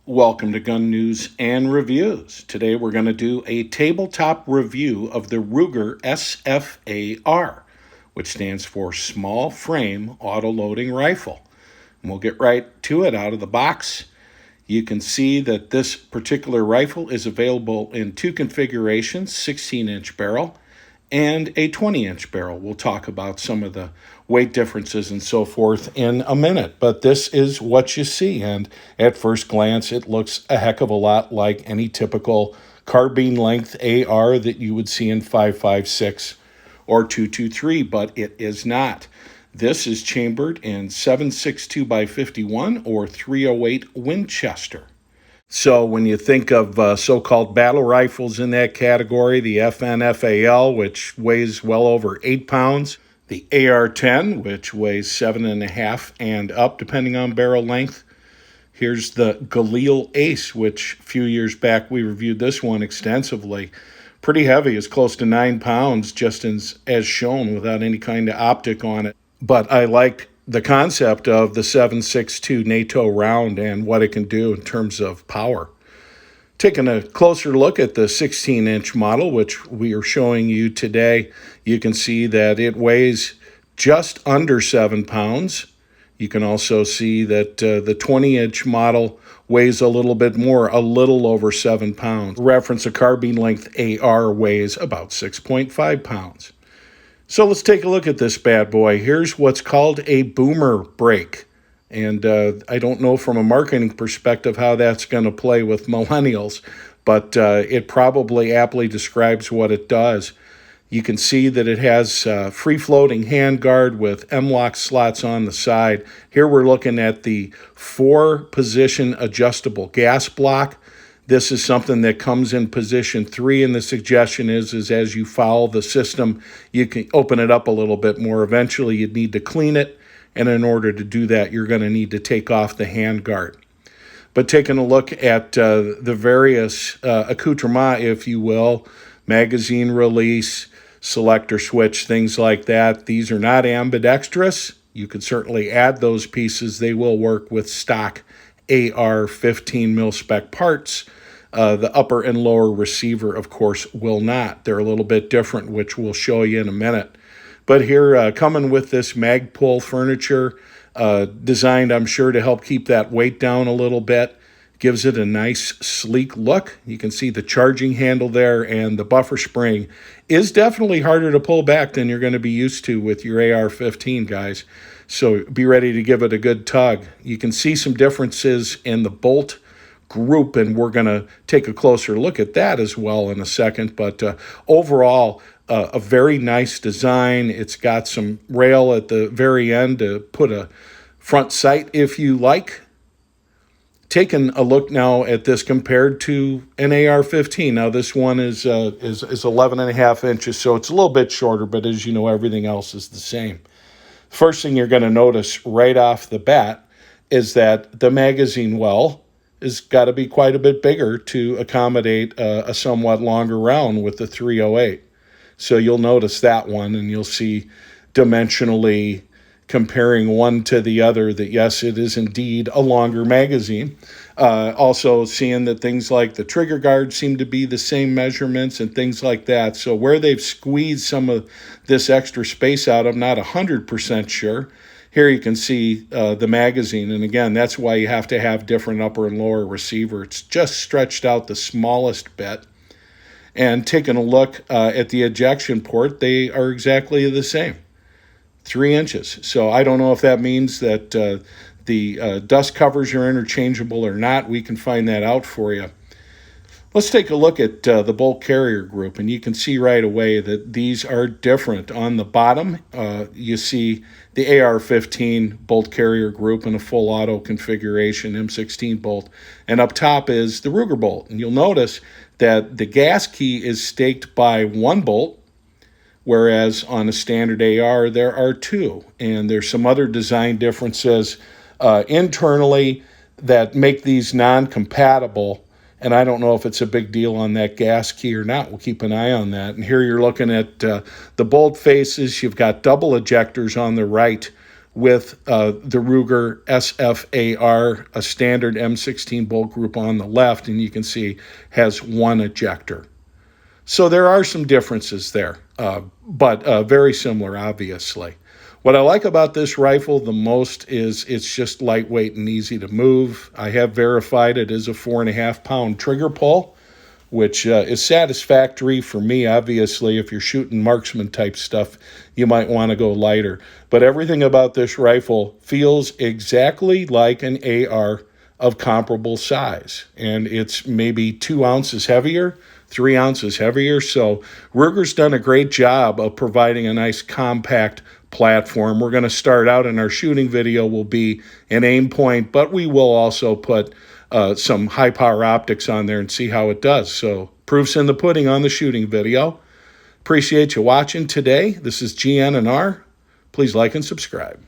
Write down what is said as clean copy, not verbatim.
Welcome to Gun News and Reviews. Today we're going to do a tabletop review of the Ruger SFAR, which stands for Small Frame Auto-Loading Rifle. And we'll get right to it out of the box. You can see that this particular rifle is available in two configurations, 16-inch barrel and a 20-inch barrel. We'll talk about some of the weight differences and so forth in a minute, but this is what you see, and at first glance it looks a heck of a lot like any typical carbine length AR that you would see in 5.56 or 2.23, but it is not. This is chambered in 7.62 by 51 or 308 Winchester. So when you think of so-called battle rifles in that category, the FNFAL, which weighs well over 8 pounds, the AR-10, which weighs 7.5 and up, depending on barrel length. Here's the Galil Ace, which a few years back we reviewed this one extensively. Pretty heavy, it's close to 9 pounds, just as shown, without any kind of optic on it. But I like the concept of the 7.62 NATO round and what it can do in terms of power. Taking a closer look at the 16-inch model, which we are showing you today, you can see that it weighs just under 7 pounds. You can also see that the 20-inch model weighs a little bit more, a little over 7 pounds. Reference a carbine length AR weighs about 6.5 pounds. So let's take a look at this bad boy. Here's what's called a boomer brake. And I don't know from a marketing perspective how that's going to play with millennials, but it probably aptly describes what it does. You can see that it has free-floating handguard with M-lock slots on the side. Here we're looking at the 4-position adjustable gas block. This is something that comes in position 3, and the suggestion is as you foul the system, you can open it up a little bit more. Eventually, you'd need to clean it, and in order to do that, you're going to need to take off the handguard. But taking a look at the various accoutrements, if you will, magazine release, selector switch, things like that, these are not ambidextrous. You could certainly add those pieces. They will work with stock AR 15 mil-spec parts. The upper and lower receiver, of course, will not. They're a little bit different, which we'll show you in a minute. But here, coming with this Magpul furniture, designed, I'm sure, to help keep that weight down a little bit, gives it a nice, sleek look. You can see the charging handle there, and the buffer spring is definitely harder to pull back than you're going to be used to with your AR-15, guys. So be ready to give it a good tug. You can see some differences in the bolt group, and we're going to take a closer look at that as well in a second. But overall, a very nice design. It's got some rail at the very end to put a front sight if you like. Taking a look now at this compared to an AR-15. Now this one is 11.5 inches, so it's a little bit shorter, but as you know, everything else is the same. First thing you're going to notice right off the bat is that the magazine well has got to be quite a bit bigger to accommodate a somewhat longer round with the 308. So you'll notice that one, and you'll see dimensionally comparing one to the other that, yes, it is indeed a longer magazine. Also seeing that things like the trigger guard seem to be the same measurements and things like that. So where they've squeezed some of this extra space out, I'm not 100% sure. Here you can see the magazine, and again, that's why you have to have different upper and lower receiver. It's just stretched out the smallest bit. And taking a look at the ejection port, they are exactly the same, 3 inches. So I don't know if that means that the dust covers are interchangeable or not. We can find that out for you. Let's take a look at the bolt carrier group, and you can see right away that these are different. On the bottom, you see the AR-15 bolt carrier group in a full auto configuration, M16 bolt, and up top is the Ruger bolt. And you'll notice that the gas key is staked by one bolt, whereas on a standard AR, there are two. And there's some other design differences internally that make these non-compatible. And I don't know if it's a big deal on that gas key or not. We'll keep an eye on that. And here you're looking at the bolt faces. You've got double ejectors on the right with the Ruger SFAR, a standard M16 bolt group on the left, and you can see has one ejector. So there are some differences there, but very similar, obviously. What I like about this rifle the most is it's just lightweight and easy to move. I have verified it is a 4.5-pound trigger pull, which is satisfactory for me. Obviously, if you're shooting marksman type stuff, you might want to go lighter. But everything about this rifle feels exactly like an AR of comparable size. And it's maybe 2 ounces heavier, 3 ounces heavier. So Ruger's done a great job of providing a nice compact platform. We're going to start out in our shooting video will be an aim point, but we will also put some high power optics on there and see how it does. So proof's in the pudding on the shooting video. Appreciate you watching today. This is GN&R. Please like and subscribe.